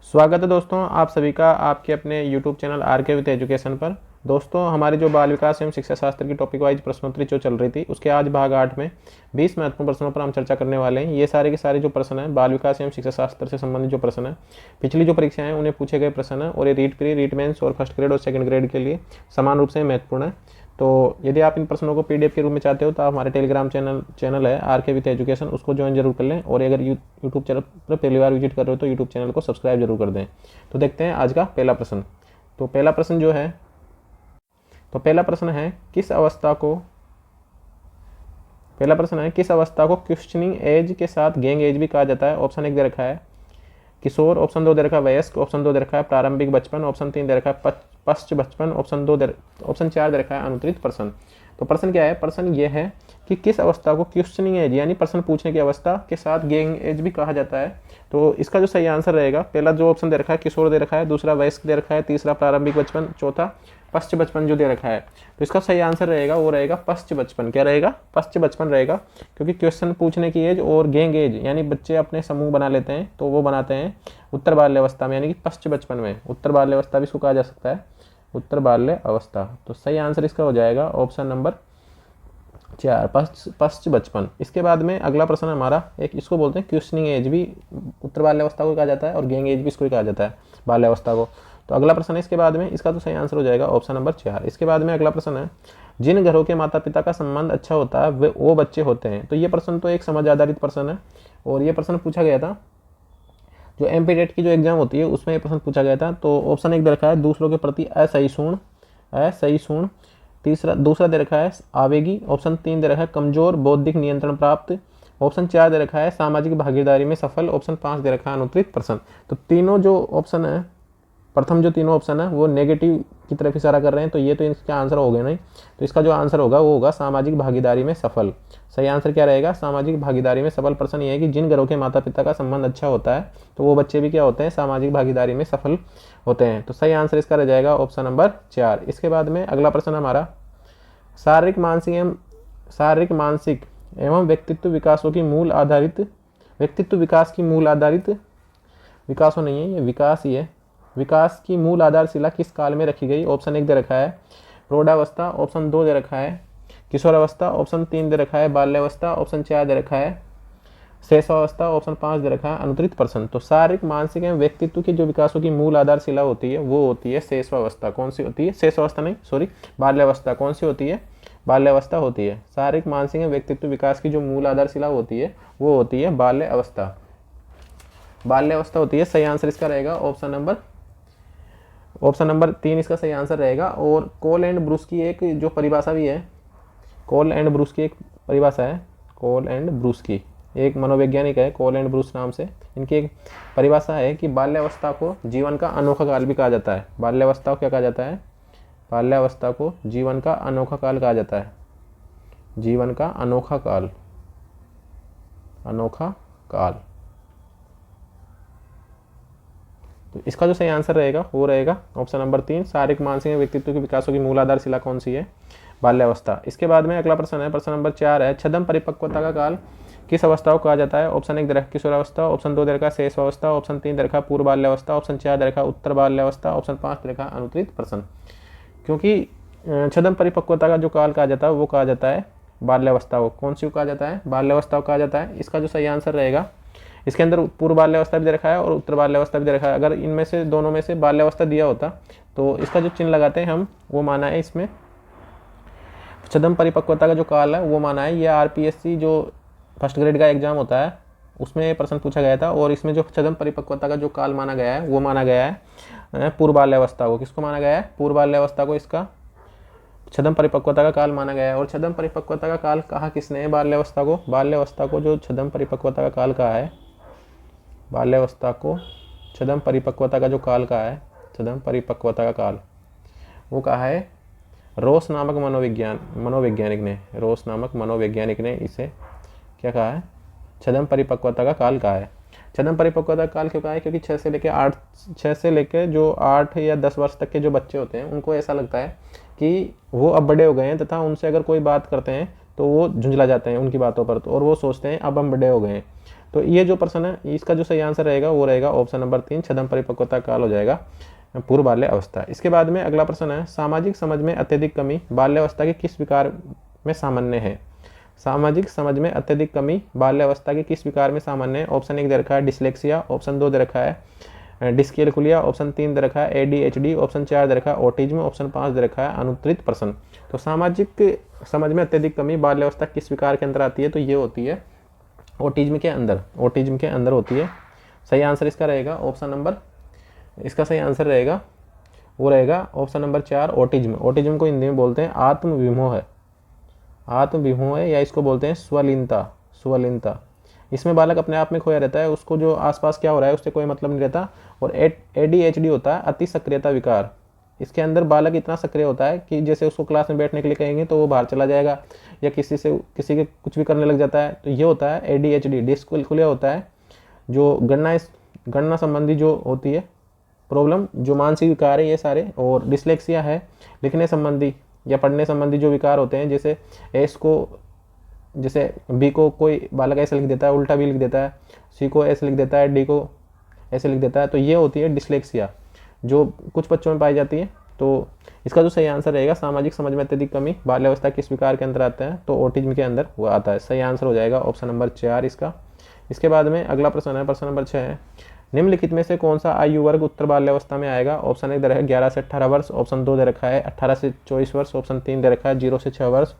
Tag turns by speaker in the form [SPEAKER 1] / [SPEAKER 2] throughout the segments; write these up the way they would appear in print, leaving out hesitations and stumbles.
[SPEAKER 1] स्वागत है दोस्तों आप सभी का आपके अपने YouTube channel RK with education पर। दोस्तों हमारी जो बाल विकास एवं शिक्षा शास्त्र की टॉपिक वाइज प्रश्नोत्तरी जो चल रही थी उसके आज भाग 8 में 20 महत्वपूर्ण प्रश्नों पर हम चर्चा करने वाले हैं। ये सारे के सारे जो प्रश्न हैं बाल विकास एवं शिक्षा शास्त्र से संबंधित जो प्रश्न है पिछली जो परीक्षाएं हैं उन्हें पूछे गए प्रश्न है और ये रीट प्री रीट मेंस और फर्स्ट ग्रेड और सेकंड ग्रेड के लिए समान रूप से महत्वपूर्ण है। तो यदि आप इन प्रश्नों को पीडीएफ के रूप में चाहते हो तो आप हमारे टेलीग्राम चैनल है आरके विद एजुकेशन, उसको ज्वाइन जरूर कर लें। और अगर यूट्यूब चैनल पर पहली बार विजिट कर रहे हो तो यूट्यूब चैनल को सब्सक्राइब जरूर कर दें। तो देखते हैं आज का पहला प्रश्न। तो पहला प्रश्न है किस अवस्था को क्वेश्चनिंग एज के साथ गैंग एज भी कहा जाता है। ऑप्शन 1 दे रखा है किशोर, ऑप्शन 2 दे रखा है वयस्क, ऑप्शन 2 दे रखा है प्रारंभिक बचपन, ऑप्शन 3 दे रखा है पश्च बचपन, ऑप्शन 4 दे रखा है अनुत्तरित प्रश्न। तो प्रश्न क्या है? प्रश्न ये है कि किस अवस्था को क्वेश्चनिंग एज यानी प्रश्न पूछने की अवस्था के साथ गैंग एज भी कहा जाता है। तो इसका जो सही आंसर रहेगा, पहला जो ऑप्शन दे रखा है किशोर दे रखा है, दूसरा वयस्क दे रखा है, तीसरा प्रारंभिक बचपन, चौथा पश्च बचपन जो दे रखा है। तो इसका सही आंसर रहेगा वो रहेगा पश्च बचपन। क्या रहेगा? पश्च बचपन रहेगा, क्योंकि क्वेश्चन पूछने की एज और गैंग एज यानी बच्चे अपने समूह बना लेते हैं तो वो बनाते हैं उत्तर बाल्यावस्था में यानी कि पश्च बचपन में। उत्तर बाल्यावस्था भी इसको कहा जा सकता है, उत्तर बाल्य अवस्था। तो सही आंसर इसका हो जाएगा ऑप्शन नंबर 4 पश्च बचपन। इसके बाद में अगला प्रश्न हमारा एक इसको बोलते हैं क्वेश्चनिंग एज भी उत्तर बाल्यावस्था को कहा जाता है और गैंग एज भी इसको कहा जाता है बाल्यावस्था को। तो अगला प्रश्न है इसके बाद में, इसका तो सही आंसर हो जाएगा ऑप्शन नंबर 4। इसके बाद में अगला प्रश्न है जिन घरों के माता पिता का संबंध अच्छा होता है वे वो बच्चे होते हैं। तो ये प्रश्न तो एक समझ आधारित प्रश्न है और ये प्रश्न पूछा गया था जो एमपीटेट की जो एग्जाम होती है उसमें ये प्रश्न पूछा गया था। तो ऑप्शन 1 दे रखा है दूसरों के प्रति असहिष्णु, दूसरा दे रखा है आवेगी, ऑप्शन 3 दे रखा है कमजोर बौद्धिक नियंत्रण प्राप्त, ऑप्शन 4 दे रखा है सामाजिक भागीदारी में सफल, ऑप्शन 5 दे रखा है अनुत्तरित प्रश्न। तो तीनों जो ऑप्शन है, प्रथम जो तीनों ऑप्शन है वो नेगेटिव की तरफ इशारा कर रहे हैं, तो ये तो इसका आंसर हो गया नहीं। तो इसका जो आंसर होगा वो होगा सामाजिक भागीदारी में सफल। सही आंसर क्या रहेगा? सामाजिक भागीदारी में सफल। प्रश्न ये है कि जिन घरों के माता पिता का संबंध अच्छा होता है तो वो बच्चे भी क्या होते हैं? सामाजिक भागीदारी में सफल होते हैं। तो सही आंसर इसका रह जाएगा ऑप्शन नंबर 4। इसके बाद में अगला प्रश्न हमारा शारीरिक मानसिक एवं व्यक्तित्व विकासों की मूल आधारित विकासों नहीं है, ये विकास ही है। विकास की मूल आधारशिला किस काल में रखी गई? ऑप्शन 1 दे रखा है प्रौढ़ावस्था, ऑप्शन 2 दे रखा है किशोरावस्था, ऑप्शन 3 दे रखा है बाल्यावस्था, ऑप्शन 4 दे रखा है शैशवावस्था, ऑप्शन 5 दे रखा है अनुत्तरित प्रश्न। तो शारीरिक मानसिक एवं व्यक्तित्व के जो विकासों की मूल आधारशिला होती है वो होती है शैशवावस्था। कौन सी होती है? शैशवावस्था नहीं, सॉरी, बाल्यावस्था। कौन सी होती है? बाल्यावस्था होती है। शारीरिक मानसिक एवं व्यक्तित्व विकास की जो मूल आधारशिला होती है वो होती है बाल्यावस्था होती है। सही आंसर इसका रहेगा ऑप्शन नंबर 3 इसका सही आंसर रहेगा। और कोल एंड ब्रूस की एक जो परिभाषा भी है, कोल एंड ब्रूस की एक परिभाषा है, कोल एंड ब्रूस की एक मनोवैज्ञानिक है कोल एंड ब्रूस नाम से, इनकी एक परिभाषा है कि बाल्यावस्था को जीवन का अनोखा काल भी कहा जाता है। बाल्यावस्था को क्या कहा जाता है? बाल्यावस्था को जीवन का अनोखा काल कहा जाता है। जीवन का अनोखा काल तो इसका जो सही आंसर रहेगा वो रहेगा ऑप्शन नंबर 3 शारीरिक मानसिक व्यक्तित्व के विकासों की मूल आधारशिला कौन सी है? बाल्यावस्था। इसके बाद में अगला प्रश्न है, प्रश्न नंबर 4 है छद्म परिपक्वता का काल किस अवस्था को कहा जाता है? ऑप्शन 1 दे रखा किशोरावस्था, ऑप्शन 2 दे रखा शैशवावस्था, ऑप्शन 3 दे रखा पूर्व बाल्यावस्था, ऑप्शन 4 दे रखा उत्तर बाल्यावस्था, ऑप्शन 5 दे रखा अनुत्तरित प्रश्न। क्योंकि छद्म परिपक्वता का जो काल कहा जाता है वो कहा जाता है बाल्यावस्था को। कौन सी को कहा जाता है? बाल्यावस्था को कहा जाता है। इसका जो सही आंसर रहेगा, इसके अंदर पूर्व बाल्यावस्था भी दे रखा है और उत्तर बाल्यावस्था भी दे रखा है। अगर इनमें से दोनों में से बाल्यावस्था दिया होता तो इसका जो चिन्ह लगाते हैं हम वो माना है इसमें छद्म परिपक्वता का जो काल है वो माना है। ये आरपीएससी जो फर्स्ट ग्रेड का एग्जाम होता है उसमें प्रश्न पूछा गया था और इसमें जो छद्म परिपक्वता का जो काल माना गया है वो माना गया है पूर्व बाल्यावस्था को। किसको माना गया है? पूर्व बाल्यावस्था को इसका छद्म परिपक्वता का काल माना गया है। और छद्म परिपक्वता का काल कहा किसने है? बाल्यावस्था को जो छद्म परिपक्वता का काल कहा है, बाल्यावस्था को छद्म परिपक्वता का जो काल कहा है, छद्म परिपक्वता का काल वो कहा है रोस नामक मनोवैज्ञानिक ने इसे क्या कहा है? छद्म परिपक्वता का काल कहा है। छद्म परिपक्वता काल क्यों कहा है? क्योंकि 6 से लेके जो 8 या 10 वर्ष तक के जो बच्चे होते हैं उनको ऐसा लगता है कि वो अब बड़े हो गए हैं तथा उनसे अगर कोई बात करते हैं तो वो झुंझला जाते हैं उनकी बातों पर, तो और वो सोचते हैं अब हम बड़े हो गए हैं। तो ये जो प्रश्न है इसका जो सही आंसर रहेगा वो रहेगा ऑप्शन नंबर 3, छद्म परिपक्वता काल हो जाएगा पूर्व बाल्य अवस्था। इसके बाद में अगला प्रश्न है, सामाजिक समझ में अत्यधिक कमी बाल्यावस्था के किस विकार में सामान्य है? सामाजिक समझ में अत्यधिक कमी बाल्यावस्था के किस विकार में सामान्य है? ऑप्शन 1 दे रखा है डिसलेक्सिया, ऑप्शन 2 दे रखा है डिस्कैलकुलिया, ऑप्शन 3 दे रखा है ADHD, ऑप्शन 4 दे रखा है ऑटिज्म, ऑप्शन 5 दे रखा है अनुत्तरित प्रश्न। तो सामाजिक समझ में अत्यधिक कमी बाल्यावस्था किस विकार के अंदर आती है? तो ये होती है ऑटिज्म के अंदर, ऑटिज्म के अंदर होती है। सही आंसर इसका रहेगा ऑप्शन नंबर, इसका सही आंसर रहेगा वो रहेगा ऑप्शन नंबर 4 ऑटिज्म। ऑटिज्म को हिंदी में बोलते हैं आत्मविमोह, आत्मविमोह या इसको बोलते हैं स्वलीनता, स्वलीनता। इसमें बालक अपने आप में खोया रहता है, उसको जो आसपास क्या हो रहा है उससे कोई मतलब नहीं रहता। और ADHD होता है अति सक्रियता विकार। इसके अंदर बालक इतना सक्रिय होता है कि जैसे उसको क्लास में बैठने के लिए कहेंगे तो वो बाहर चला जाएगा या किसी के कुछ भी करने लग जाता है। तो ये होता है ADHD। डिस्कैलकुलिया होता है जो गणना संबंधी जो होती है प्रॉब्लम, जो मानसिक विकार है ये सारे। और डिसलेक्सिया है लिखने संबंधी या पढ़ने संबंधी जो विकार होते हैं, जैसे एस को, जैसे बी को कोई बालक ऐसे लिख देता है, उल्टा भी लिख देता है, सी को ऐसे लिख देता है, डी को ऐसे लिख देता है। तो ये होती है डिसलेक्सिया जो कुछ बच्चों में पाई जाती है। तो इसका जो सही आंसर रहेगा सामाजिक समझ में अत्यधिक कमी बाल्यावस्था किस विकार के अंदर आता है? तो ऑटिज्म के अंदर वो आता है। सही आंसर हो जाएगा ऑप्शन नंबर 4 इसका। इसके बाद में अगला प्रश्न है, प्रश्न नंबर 6 है, निम्नलिखित में से कौन सा आयु वर्ग उत्तर बाल्यावस्था में आएगा? ऑप्शन 1 दे रखा है 11 से 18 वर्ष, ऑप्शन 2 दे रखा है 18 से 24 वर्ष, ऑप्शन 3 दे रखा है 0 से 6 वर्ष,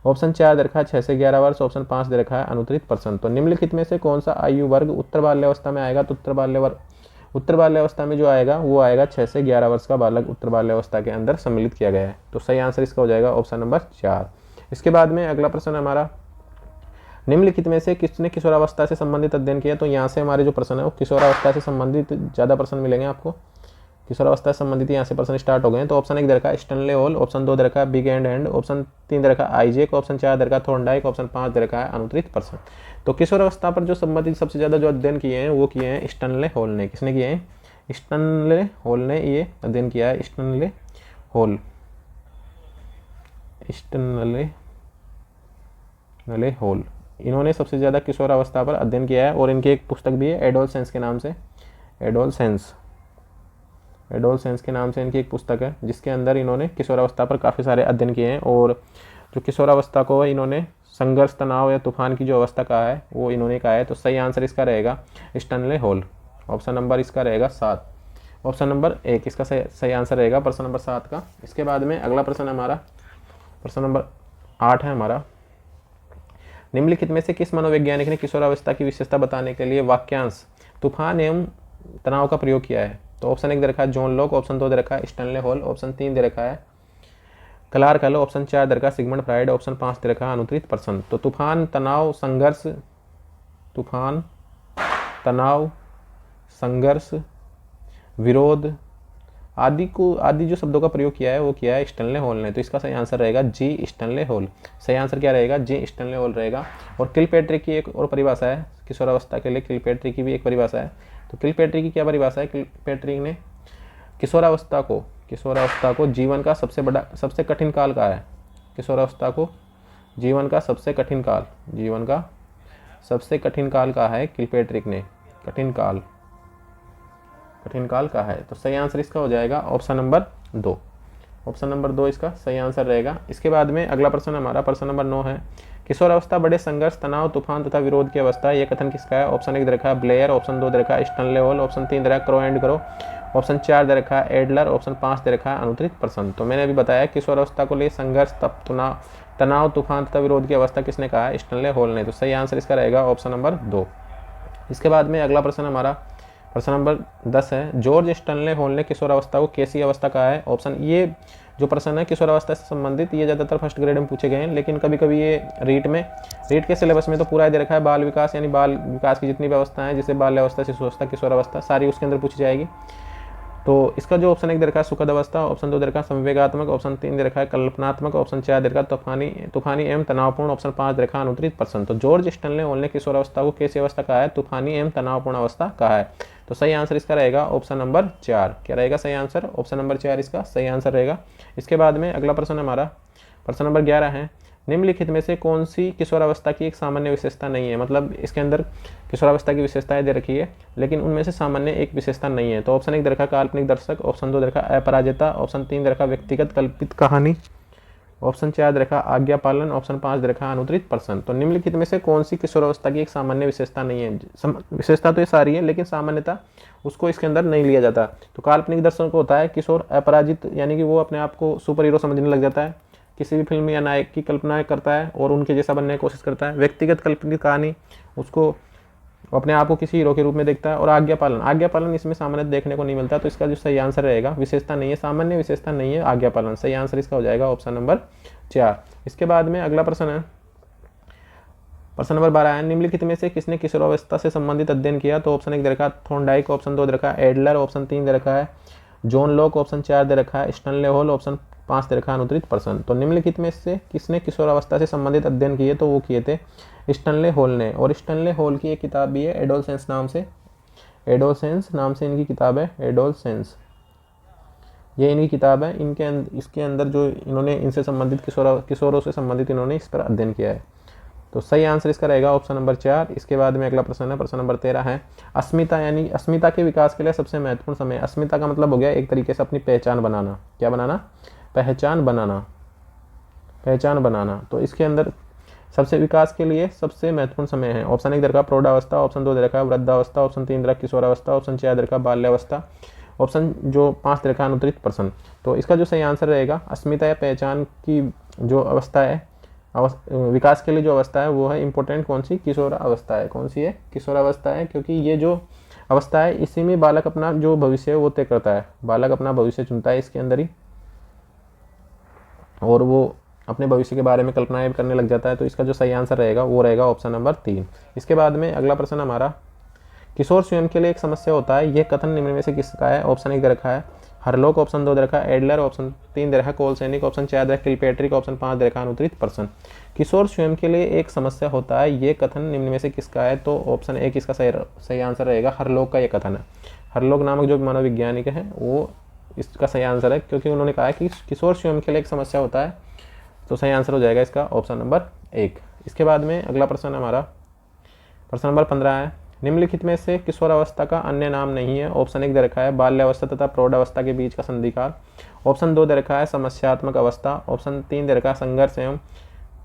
[SPEAKER 1] ऑप्शन 4 दे रखा है 6 से 11 वर्ष, ऑप्शन 5 दे रखा है अनुत्तरित प्रश्न। तो निम्नलिखित में से कौन सा आयु वर्ग उत्तर बाल्यावस्था में आएगा? तो उत्तर बाल्यावस्था में जो आएगा वो आएगा 6 से 11 वर्ष का बालक उत्तर बाल्यावस्था के अंदर सम्मिलित किया गया है। तो सही आंसर इसका हो जाएगा ऑप्शन नंबर 4। इसके बाद में अगला प्रश्न है हमारा, निम्नलिखित में से किसने किशोरावस्था से संबंधित अध्ययन किया? तो यहाँ से हमारे जो प्रश्न है वो किशोरावस्था से संबंधित ज़्यादा प्रश्न मिलेंगे आपको। किशोरावस्था से संबंधित यहाँ से प्रश्न स्टार्ट हो गए हैं। तो ऑप्शन 1 दे रखा है स्टैनले हॉल, ऑप्शन 2 दे रखा है बिग एंड हैंड, ऑप्शन 3 दे रखा है आइजैक, ऑप्शन 4 दे रखा है थॉर्नडाइक, ऑप्शन 5 दे रखा है अनुत्तरित प्रश्न। तो किशोरावस्था पर जो संबंधित सबसे ज़्यादा जो अध्ययन किए हैं वो किए हैं स्टैनले हॉल ने। किसने किए हैं? स्टैनले हॉल ने ये अध्ययन किया है। स्टैनले हॉल इन्होंने सबसे ज़्यादा किशोरावस्था पर अध्ययन किया है। और इनकी एक पुस्तक भी है एडोलसेंस के नाम से, एडोलसेंस के नाम से इनकी एक पुस्तक है जिसके अंदर इन्होंने किशोरावस्था पर काफ़ी सारे अध्ययन किए हैं। और जो किशोरावस्था को इन्होंने संघर्ष, तनाव या तूफान की जो अवस्था कहा है वो इन्होंने कहा है। तो सही आंसर इसका रहेगा स्टैनले हॉल। ऑप्शन नंबर इसका रहेगा 7, ऑप्शन नंबर 1 इसका सही आंसर रहेगा प्रश्न नंबर 7 का। इसके बाद में अगला प्रश्न हमारा प्रश्न नंबर 8 है हमारा, निम्नलिखित में से किस मनोवैज्ञानिक ने किशोरावस्था की विशेषता बताने के लिए वाक्यांश तूफान एवं तनाव का प्रयोग किया है? तो ऑप्शन 1 दे रखा है जॉन लॉक, ऑप्शन 2 दे रखा है स्टैनले हॉल, ऑप्शन 3 दे रखा है क्लार्क हल, ऑप्शन 4 दे रखा है सिगमंड फ्राइड, ऑप्शन 5 दे रखा है अनुत्तरित प्रश्न। तो तूफान, तनाव, संघर्ष, विरोध आदि जो शब्दों का प्रयोग किया है वो किया है स्टैनले हॉल ने। तो इसका सही आंसर रहेगा जी स्टैनले हॉल। सही आंसर क्या रहेगा? जी स्टैनले हॉल रहेगा। और किलपैट्रिक की एक और परिभाषा है किशोरावस्था के लिए, किलपैट्रिक की भी एक परिभाषा है। तो किलपैट्रिक की क्या परिभाषा है? किलपैट्रिक ने किशोरावस्था को जीवन का सबसे कठिन काल कहा है। किशोरावस्था को जीवन का सबसे कठिन काल कहा है किलपैट्रिक ने। कठिन काल का है। तो सही आंसर इसका हो जाएगा ऑप्शन नंबर 2। ऑप्शन नंबर 2 इसका सही आंसर रहेगा। इसके बाद में अगला प्रश्न हमारा प्रश्न नंबर 9 है, किशोरावस्था बड़े संघर्ष, तनाव, तूफान तथा विरोध की अवस्था है। यह कथन किसका है? ऑप्शन 1 दे रखा है ब्लेयर, ऑप्शन 2 दे रखा है स्टैनले हॉल, ऑप्शन 3 दे रखा है क्रो एंड क्रो, ऑप्शन 4 दे रखा है एडलर, ऑप्शन 5 दे रखा है अनुत्तरित प्रश्न। तो मैंने अभी बताया किशोरावस्था को लिए संघर्ष, तनाव, तूफान तथा विरोध की अवस्था किसने कहा है? स्टैनले हॉल ने। तो सही आंसर इसका रहेगा ऑप्शन नंबर 2। इसके बाद में अगला प्रश्न हमारा प्रश्न नंबर 10 है, जॉर्ज स्टैनले हॉल ने किशोरावस्था को कैसी अवस्था कहा है? ऑप्शन, ये जो प्रश्न है किशोरावस्था से संबंधित ये ज़्यादातर फर्स्ट ग्रेड में पूछे गए हैं, लेकिन कभी कभी ये रीट के सिलेबस में तो पूरा दे रखा है बाल विकास, यानी बाल विकास की जितनी भी अवस्थाएं हैं जैसे बाल्यावस्था, शिशुअवस्था, किशोरावस्था, सारी उसके अंदर पूछी जाएगी। तो इसका जो ऑप्शन 1 दे रखा है सुखद अवस्था, ऑप्शन 2 दे रखा है संवेगात्मक, ऑप्शन 3 दे रखा है कल्पनात्मक, ऑप्शन 4 दे रखा है तूफानी एवं तनावपूर्ण, ऑप्शन 5 दे रखा है अनुत्तरित प्रश्न। तो जॉर्ज स्टैनले हॉल ने किशोरावस्था को कैसी अवस्था कहा है? तूफानी एवं तनावपूर्ण अवस्था कहा है। तो सही आंसर इसका रहेगा ऑप्शन नंबर 4। क्या रहेगा सही आंसर? ऑप्शन नंबर 4 इसका सही आंसर रहेगा। इसके बाद में अगला प्रश्न हमारा प्रश्न नंबर 11 है, निम्नलिखित में से कौन सी किशोरावस्था की एक सामान्य विशेषता नहीं है। मतलब इसके अंदर किशोरावस्था की विशेषताएं दे रखी है लेकिन उनमें से सामान्य एक विशेषता नहीं है। तो ऑप्शन 1 दे रखा काल्पनिक दर्शक, ऑप्शन 2 दे रखा अपराजिता, ऑप्शन 3 दे रखा व्यक्तिगत कल्पित कहानी, ऑप्शन 4 दे रखा आज्ञा पालन, ऑप्शन 5 दे रखा अनुत्तरित प्रश्न। तो निम्नलिखित में से कौन सी किशोरावस्था की एक सामान्य विशेषता नहीं है। विशेषता तो ये सारी है लेकिन सामान्यता उसको इसके अंदर नहीं लिया जाता। तो काल्पनिक दर्शक को होता है किशोर अपराजित, यानी कि वो अपने आप को सुपर हीरो समझने लग जाता है, किसी भी फिल्म या नायक की कल्पना करता है और उनके जैसा बनने की कोशिश करता है। व्यक्तिगत कल्पनिक कहानी, उसको अपने आप को किसी हीरो के रूप में देखता है। और आज्ञा पालन इसमें सामान्य देखने को नहीं मिलता। तो इसका जो सही आंसर रहेगा, विशेषता नहीं है, सामान्य विशेषता नहीं है आज्ञा पालन, सही आंसर इसका हो जाएगा ऑप्शन नंबर 4। इसके बाद में अगला प्रश्न है, प्रश्न नंबर 12 है, निम्नलिखित में से किसने किशोरावस्था से संबंधित अध्ययन किया। तो ऑप्शन 1 दे रखा है थॉर्नडाइक, ऑप्शन 2 दे रखा है एडलर, ऑप्शन 3 दे रखा है जॉन लॉक, ऑप्शन 4 दे रखा है स्टैनले हॉल, ऑप्शन 5 दे रखा है अनुत्तरित प्रश्न। तो निम्नलिखित में से किसने किशोरावस्था से संबंधित अध्ययन किए। तो वो किए थे स्टैनले हॉल ने। और स्टैनले हॉल की एक किताब भी है एडोलसेंस नाम से, एडोलसेंस नाम से इनकी किताब है, एडोलसेंस ये इनकी किताब है। इसके अंदर जो इन्होंने इनसे संबंधित किशोरों से संबंधित इन्होंने इस पर अध्ययन किया है। तो सही आंसर इसका रहेगा ऑप्शन नंबर 4। इसके बाद में अगला प्रश्न है, प्रश्न नंबर 13 है, अस्मिता यानी अस्मिता के विकास के लिए सबसे महत्वपूर्ण समय। अस्मिता का मतलब हो गया एक तरीके से अपनी पहचान बनाना। क्या बनाना? पहचान बनाना। तो इसके अंदर सबसे विकास के लिए सबसे महत्वपूर्ण समय है। ऑप्शन 1 दे रखा प्रौढ़ावस्था, ऑप्शन 2 दे रखा वृद्धावस्था, ऑप्शन 3 दे रखा किशोरावस्था, ऑप्शन 4 दे रखा बाल्यावस्था, ऑप्शन जो 5 दे रखा अनुत्तरित प्रश्न। तो इसका जो सही आंसर रहेगा, अस्मिता या पहचान की जो अवस्था है, विकास के लिए जो अवस्था है वो है इंपॉर्टेंट कौन सी? किशोरावस्था है। कौन सी है? किशोरावस्था है, क्योंकि ये जो अवस्था है इसी में बालक अपना जो भविष्य है वो तय करता है। बालक अपना भविष्य चुनता है इसके अंदर ही, और वो अपने भविष्य के बारे में कल्पनाएं करने लग जाता है। तो इसका जो सही आंसर रहेगा वो रहेगा ऑप्शन नंबर 3। इसके बाद में अगला प्रश्न हमारा, किशोर स्वयं के लिए एक समस्या होता है, यह कथन निम्न में से किसका है। ऑप्शन 1 दे रखा है हरलोक, ऑप्शन 2 दे रखा है एडलर, ऑप्शन 3 दे रखा है कोलसैनिक, ऑप्शन 4 दे रखा है किलपैट्रिक, ऑप्शन 5 दे रखा है अनुत्तरित प्रश्न। किशोर स्वयं के लिए एक समस्या होता है, ये कथन निम्न में से किसका है। तो ऑप्शन 1 इसका सही आंसर रहेगा, हरलोक का ये कथन है। हरलोक नामक जो मनोवैज्ञानिक है वो इसका सही आंसर है, क्योंकि उन्होंने कहा है कि किशोर स्वयं के लिए एक समस्या होता है। तो सही आंसर हो जाएगा इसका ऑप्शन नंबर 1। इसके बाद में अगला प्रश्न हमारा प्रश्न नंबर 15 है, निम्नलिखित में से किशोरावस्था का अन्य नाम नहीं है। ऑप्शन 1 दे रखा है बाल्यावस्था तथा प्रौढ़ावस्था के बीच का संधिकाल, ऑप्शन 2 दे रखा है समस्यात्मक अवस्था, ऑप्शन 3 दे रखा है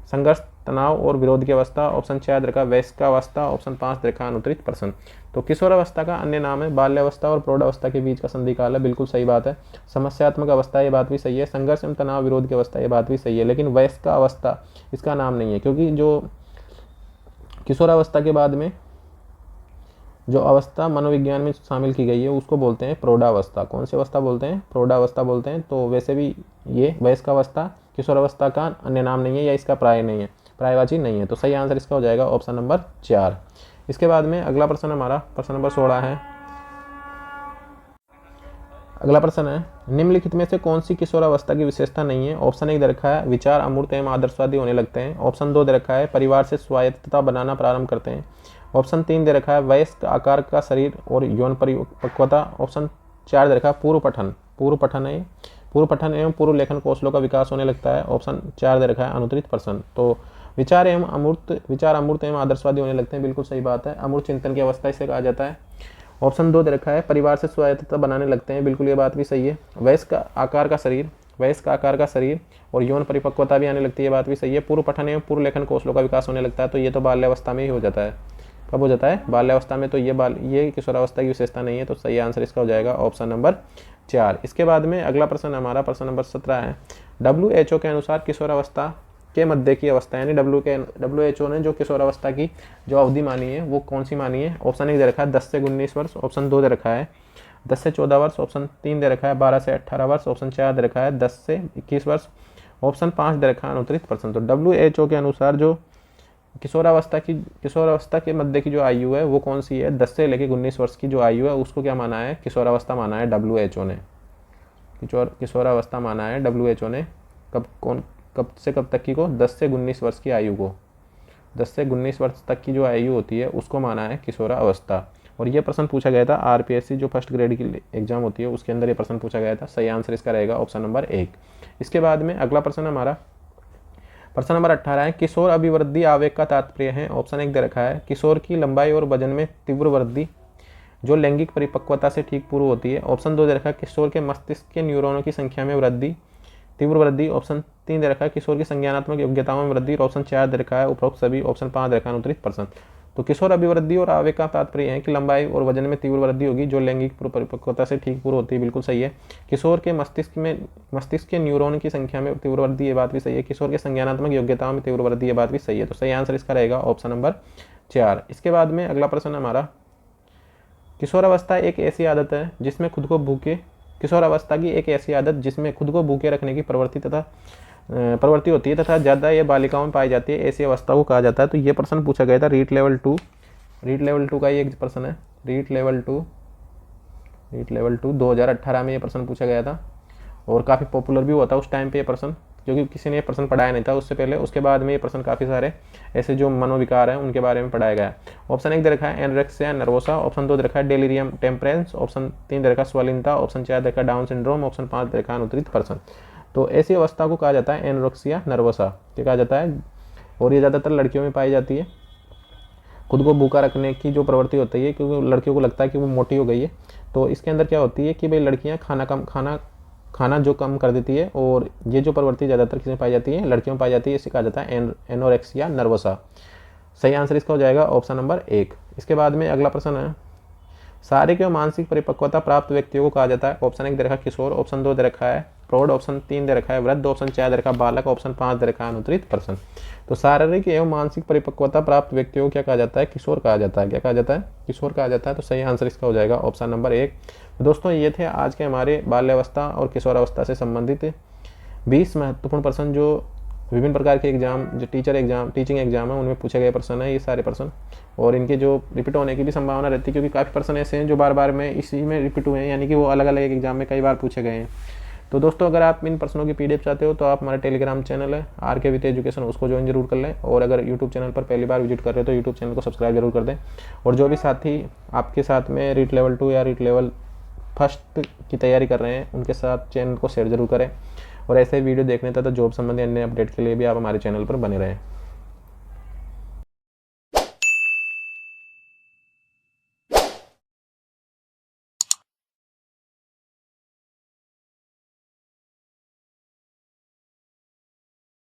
[SPEAKER 1] संघर्ष तनाव और विरोध की अवस्था, ऑप्शन 4 दे रखा है वयस्कावस्था, ऑप्शन 5 दे रखा है अनुत्तरित प्रश्न। तो किशोरावस्था का अन्य नाम है बाल्यावस्था और प्रौढ़ावस्था के बीच का संधिकाल है, बिल्कुल सही बात है। समस्यात्मक अवस्था ये बात भी सही है, संघर्ष एवं तनाव विरोध की अवस्था ये बात भी सही है, लेकिन वयस्कावस्था इसका नाम नहीं है, क्योंकि जो किशोरावस्था के बाद में जो अवस्था मनोविज्ञान में शामिल की गई है उसको बोलते हैं प्रौढ़ावस्था। कौन सी अवस्था बोलते हैं? प्रौढ़ावस्था बोलते हैं। तो वैसे भी ये वयस्कावस्था किशोरावस्था का अन्य नाम नहीं है या इसका पर्यायवाची नहीं है। तो सही आंसर इसका हो जाएगा ऑप्शन नंबर 4। इसके बाद में अगला प्रश्न हमारा प्रश्न नंबर 16 है। अगला प्रश्न है, निम्नलिखित में से कौन सी किशोरावस्था की विशेषता नहीं है। ऑप्शन 1 दे रखा है विचार अमूर्त एवं आदर्शवादी होने लगते हैं, ऑप्शन 2 दे रखा है परिवार से स्वायत्तता बनाना प्रारंभ करते हैं, ऑप्शन 3 दे रखा है वयस्क आकार का शरीर और यौन परिपक्वता, ऑप्शन 4 दे रखा है पूर्व पठन एवं पूर्व लेखन कौशलों का विकास होने लगता है, ऑप्शन 4 दे रखा है अनुत्तरित प्रश्न। तो विचार अमूर्त एवं आदर्शवादी होने लगते हैं, बिल्कुल सही बात है। अमूर्त चिंतन की अवस्था इसे कहा जाता है। ऑप्शन 2 दे रखा है परिवार से स्वायत्तता बनाने लगते हैं, बिल्कुल ये बात भी सही है। वयस्क आकार का शरीर और यौन परिपक्वता भी आने लगती है, ये बात भी सही है। पूर्व पठन एवं पूर्व लेखन कौशलों का विकास होने लगता है, तो ये तो बाल्यावस्था में ही हो जाता है। कब हो जाता है? बाल्यावस्था में। तो ये किशोरावस्था की विशेषता नहीं है। तो सही आंसर इसका हो जाएगा ऑप्शन नंबर 4। इसके बाद में अगला प्रश्न हमारा प्रश्न नंबर 17 है, WHO के अनुसार किशोरावस्था के मध्य की अवस्था, यानी WHO ने जो किशोरावस्था की जो अवधि मानी है वो कौन सी मानी है। ऑप्शन 1 दे रखा है 10 से 19 वर्ष, ऑप्शन 2 दे रखा है 10 से 14 वर्ष, ऑप्शन 3 दे रखा है 12 से 18 वर्ष, ऑप्शन 4 दे रखा है 10 से 21 वर्ष, ऑप्शन 5 दे रखा है अनुत्तरित प्रश्न। तो WHO के अनुसार जो किशोरावस्था के मध्य की जो आयु है वो कौन सी है? 10 से लेकर 19 वर्ष की जो आयु है उसको क्या माना है? किशोरावस्था माना है WHO ने। किशोरावस्था माना है WHO ने। कब से कब तक की को? 10 से 19 वर्ष की आयु को, 10 से 19 वर्ष तक की जो आयु होती है उसको माना है किशोरावस्था। और ये प्रश्न पूछा गया था RPSC जो फर्स्ट ग्रेड की एग्जाम होती है उसके अंदर ये प्रश्न पूछा गया था। सही आंसर इसका रहेगा ऑप्शन नंबर 1। इसके बाद में अगला प्रश्न हमारा प्रश्न नंबर 18 है किशोर अभिवृद्धि आवेग का तात्पर्य है। ऑप्शन 1 दे रखा है किशोर की लंबाई और वजन में तीव्र वृद्धि जो लैंगिक परिपक्वता से ठीक पूर्व होती है। ऑप्शन 2 दे रखा है किशोर के मस्तिष्क के न्यूरॉनों की संख्या में वृद्धि, तीव्र वृद्धि। ऑप्शन 3 दे रखा है किशोर की संज्ञानात्मक योग्यताओं में वृद्धि। ऑप्शन 4 दे रखा है उपरोक्त सभी। ऑप्शन 5 दे रखा है अनुत्तरित प्रश्न। तो किशोर अभिवृद्धि और आवेग का तात्पर्य है कि लंबाई और वजन में तीव्र वृद्धि होगी जो लैंगिक परिपक्वता से ठीक पूर्व होती है, बिल्कुल सही है। किशोर के मस्तिष्क के न्यूरॉन की संख्या में तीव्र वृद्धि, ये बात भी सही है। किशोर के संज्ञानात्मक योग्यताओं में तीव्र वृद्धि, ये बात भी सही है। तो सही आंसर इसका रहेगा ऑप्शन नंबर 4। इसके बाद में अगला प्रश्न हमारा किशोरावस्था एक ऐसी आदत है जिसमें खुद को भूखे किशोरावस्था की एक ऐसी आदत जिसमें खुद को भूखे रखने की प्रवृत्ति होती है तथा ज़्यादा ये बालिकाओं में पाई जाती है, ऐसी अवस्था को कहा जाता है। तो ये प्रश्न पूछा गया था रीट लेवल 2 का ये एक प्रश्न है। रीट लेवल 2 2018 में ये प्रश्न पूछा गया था और काफ़ी पॉपुलर भी हुआ था उस टाइम पे ये प्रश्न, क्योंकि किसी ने ये प्रश्न पढ़ाया नहीं था उससे पहले। उसके बाद में ये प्रश्न काफ़ी सारे ऐसे जो मनोविकार हैं उनके बारे में पढ़ाया गया। ऑप्शन 1 दे रखा है एनोरेक्सिया नर्वोसा। ऑप्शन 2 दे रखा है डेलिरियम टेम्परेंस। ऑप्शन 3 दे रखा है स्वलिनता। ऑप्शन 4 दे रखा है डाउन सिंड्रोम। ऑप्शन 5 दे रखा है अनुत्तरित प्रश्न। तो ऐसी अवस्था को कहा जाता है एनोरेक्सिया नर्वोसा, ये कहा जाता है और ये ज़्यादातर लड़कियों में पाई जाती है। खुद को भूखा रखने की जो प्रवृत्ति होती है, क्योंकि लड़कियों को लगता है कि वो मोटी हो गई है, तो इसके अंदर क्या होती है कि भाई लड़कियां खाना जो कम कर देती है, और ये जो प्रवृत्ति ज़्यादातर किसमें पाई जाती है, लड़कियों में पाई जाती है। इसे कहा जाता है एनोरेक्सिया नर्वोसा। सही आंसर इसका हो जाएगा ऑप्शन नंबर 1। इसके बाद में अगला प्रश्न है शारीरिक एवं मानसिक परिपक्वता प्राप्त व्यक्तियों को कहा जाता है। ऑप्शन 1 दे रखा है किशोर। ऑप्शन 2 दे रखा है प्रौढ़। ऑप्शन 3 दे रखा है वृद्ध। ऑप्शन 4 दे रखा है बालक। ऑप्शन 5 दे रखा है अनुत्तरित प्रश्न। तो शारीरिक एवं मानसिक परिपक्वता प्राप्त व्यक्तियों को क्या कहा जाता है, किशोर कहा जाता है। क्या कहा जाता है, किशोर कहा जाता है। तो सही आंसर इसका हो जाएगा ऑप्शन नंबर 1। तो दोस्तों ये थे आज के हमारे बाल्यावस्था और किशोरावस्था से संबंधित 20 महत्वपूर्ण प्रश्न जो विभिन्न प्रकार के एग्जाम, जो टीचिंग एग्जाम है उनमें पूछे गए प्रश्न है ये सारे प्रश्न, और इनके जो रिपीट होने की भी संभावना रहती है, क्योंकि काफ़ी प्रश्न ऐसे हैं जो बार बार में इसी में रिपीट हुए हैं, यानी कि वो अलग अलग एग्जाम में कई बार पूछे गए हैं। तो दोस्तों अगर आप इन प्रश्नों की PDF चाहते हो तो आप हमारा टेलीग्राम चैनल है RK विथ एजुकेशन, उसको ज्वाइन जरूर कर लें। और अगर यूट्यूब चैनल पर पहली बार विजिट कर रहे हो तो यूट्यूब चैनल को सब्सक्राइब जरूर कर दें। और जो भी साथी आपके साथ में रीट लेवल 2 या रीट लेवल 1 की तैयारी कर रहे हैं उनके साथ चैनल को शेयर जरूर करें। और ऐसे वीडियो देखने तथा जॉब संबंधी अन्य अपडेट के लिए भी आप हमारे चैनल पर बने रहें।